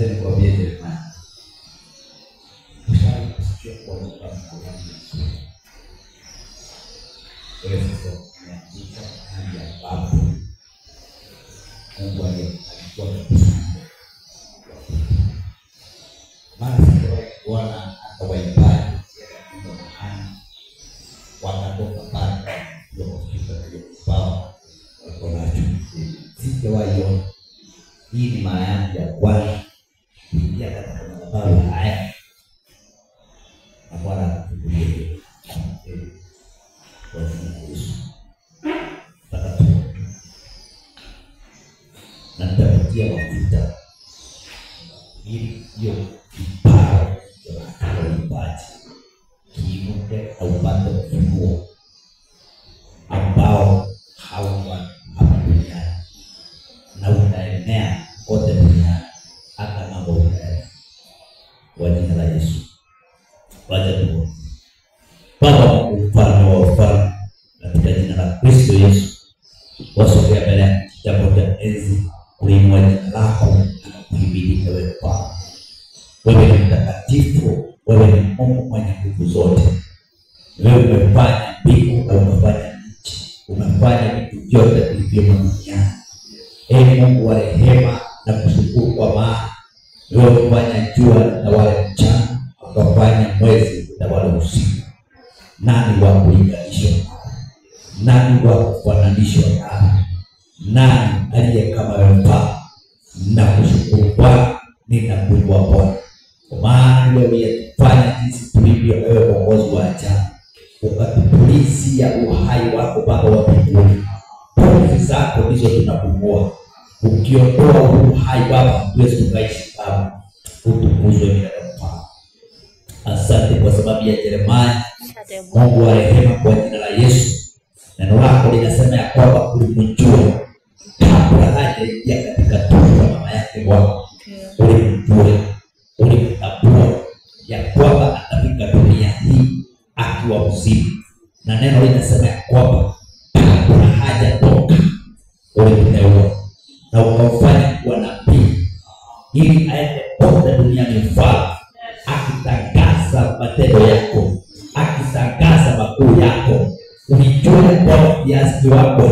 Asante kwa bidii Jeremiah. Mshahara kusikia kwa sababu wewe sasa unaandika hali ya babu. Mungu alikuwa mara Bwana akawaibali kwa mahali wakatoka pale ndio kufika kile kibao wanacho. Sijawahi. Hii ni mara yangu ya kwanza kuingia katika madhabahu haya. Na Bwana atukulie kwa jina la Yesu. Na nitapitia mafuta ili hiyo kipao cha uimbaji kiinuke au upate ufunguo ambao hauna hapa duniani na utaenea kote duniani hata mambo utaenea kwa jina la Yesu. Wacha tuombe. Baba mfalme wa ufalme, katika jina la Kristo Yesu, wasogea mbele ya kitabu cha enzi kuinua jina lako na kuhimidi wewe Bwana. Wewe ni mtakatifu, wewe ni Mungu mwenye nguvu zote. Wewe umefanya mbingu na umefanya nchi, umefanya vitu vyote vilivyomo duniani. Ee Mungu wa rehema, na kushukuru kwa maana wewe umefanya jua litawale mchana, ukafanya mwezi utawale usiku. Nani wa kulinganishwa nawe? Nani wa kufananishwa nawe? Nani aliye kama wewe Baba? Nakushukuru Bwana, ninakuinua Bwana, kwa maana wewe uliyefanya jinsi tulivyo, wewe Mwokozi wa ajabu, ukatupulizia uhai wako Baba wa mbinguni. Pumzi zako ndizo tunapumua. Ukiondoa uhai Baba, tuwezi tukaishi Baba. Utukuzwe milele Baba. Asante kwa sababu ya Jeremiah. Mungu wa rehema, kwa jina la Yesu, neno lako linasema ya kwamba ulimjua kabla hajaingia katika tumbo la mama yake Bwana. Ulimtambua ya kwamba atafika dunia hii akiwa mzima, na neno linasema ya kwamba kabla hajatoka ulimteua na ukamfanya kuwa nabii ili aende kote duniani Mfalme, akitangaza matendo yako, akitangaza makuu yako. Ulijua kwa kiasi wako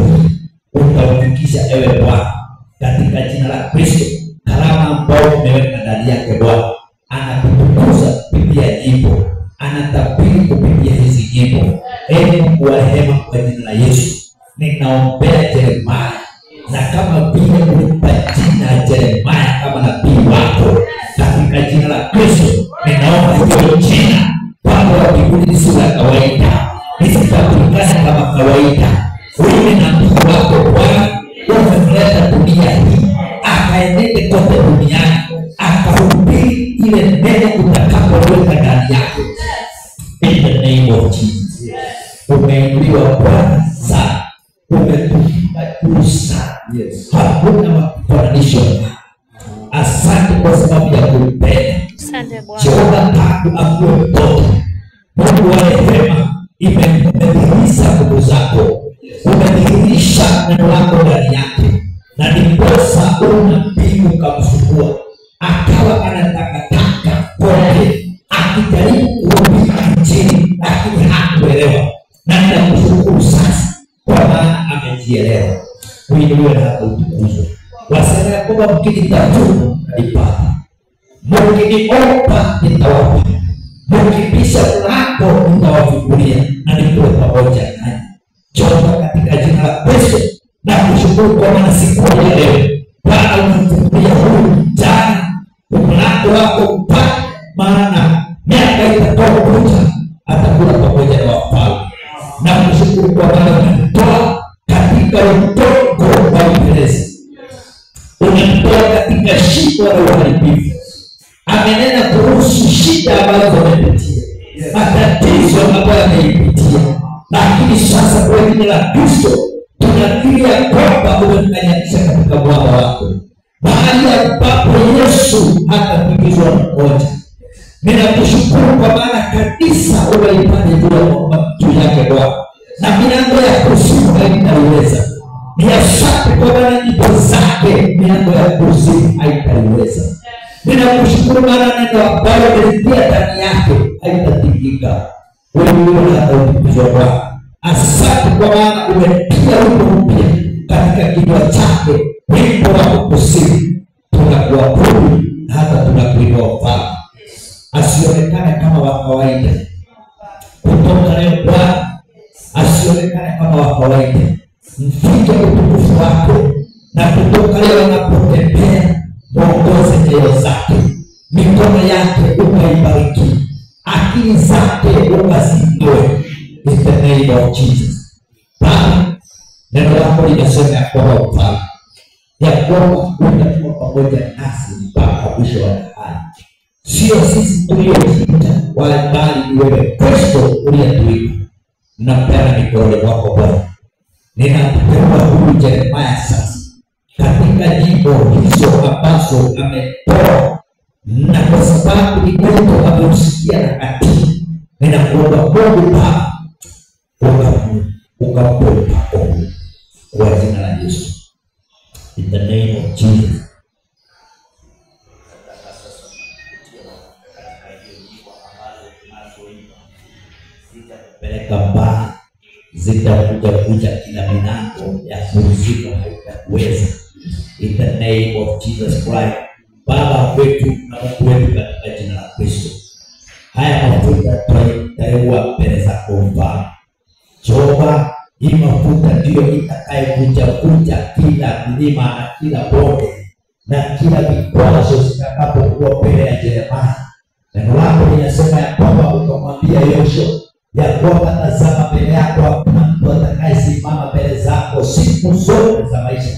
utaufikisha ewe Bwana, katika jina la Kristo. Karama ambayo umeweka ndani yake Bwana, anakutukuza kupitia nyimbo, anatabiri kupitia hizi nyimbo. Ee Mungu wa rehema, kwa jina la Yesu, ninaombea Jeremiah, na kama vile ulimpa jina Jeremiah kama nabii wako, katika jina la Kristo ninaomba hiyo jina Baba wa mbinguni lisiwe la kawaida, lisitajulikane kama kawaida. Wewe na nabii wako Bwana umemleta dunia hii, akaenende kote duniani, akahubiri ile neno utakapoweka ndani yake. In the name of Jesus. Umeinuliwa Bwana sana, umetukuka juu sana. Hakuna mafananisho. Asante kwa sababu ya kupenda. Asante Bwana. Jehova tangu akuwe mtoto, Mungu wa rehema, imedhihirisha nguvu zako, umedhihirisha neno lako ndani yake, na ndiposa una mbingu kamfungua, akawa anatakataka kote, akijaribu kuhubiri Injili, lakini hakuelewa. Na ninakushukuru sasa kwa maana amejielewa. Uinuliwe na utukuzwe. Wasema ya kwamba mkinitafuta nipata, mkiniomba nitawapa, mkibisha mlango nitawafungulia, na nikuwe pamoja nanyi. Jehova, katika jina la Kristo nakushukuru kwa maana siku ya leo Bwana umemfungulia huyu jana mlango wako mpaka, maana miaka itakayokuja atakuwa pamoja na wafalme. Nakushukuru kwa maana umemtoa katika udongo wa utelezi, umemtoa katika shimo la uharibifu. Amenena kuhusu shida ambazo amepitia, matatizo ambayo ameipitia, lakini sasa kwa jina la Kristo tunakiri ya kwamba umemkanyakisha katika mwamba wako, mahali ambapo Yesu hatapigizwa mmoja. Ninakushukuru kwa maana kanisa umeipanda juu yake Bwana, na milango ya kuzimu haitaiweza. Ni asante kwa maana nyimbo zake milango ya kuzimu haitaiweza. Ninakushukuru maana neno ambalo umelingia ndani yake haitatikika. Wewe hata utukuzwe Bwana. Asante kwa maana umetia wimbo mpya katika kinywa chake, wimbo wa kukusifu. Tunakuabudu na hata tunakuinua Bwana. Asionekane kama wa kawaida kutoka leo Bwana, asionekane kama wa kawaida. Mfike utukufu wako, na kutoka leo unapotembea mwongoze nyayo zake, mikono yake ukaibariki, akili zake ukazindue. In the name of Jesus. Bwana, neno lako linasema ya kwamba ufalme ya kwamba utakuwa pamoja nasi mpaka mwisho wa dahari. Sio sisi tuliojiita, bali ni wewe Kristo uliyetuita. Nampenda mikononi mwako Bwana. Ninapewa huyu Yeremia sasa katika jimbo hizo ambazo ametoa, na kwa sababu ni wito ameusikia na katii, ninakuomba Mungu Baba ukampe upako kwa jina la Yesu. In the name of Jesus. Peleka mbali, zitakuja kila milango ya kuzimu haitakuweza. In the name of Jesus Christ. Baba wetu na Mungu wetu, katika jina la Kristo, haya mafuta tutayateua mbele zako Baba. Jehova, hii mafuta ndiyo itakayevunja kila milima na kila bonde na kila vikwazo zitakapokuwa mbele ya Yeremia. Neno lako linasema ya kwamba ukamwambia Yoshua ya kwamba tazama, mbele yako hakuna mtu atakayesimama mbele zako siku zote za maisha.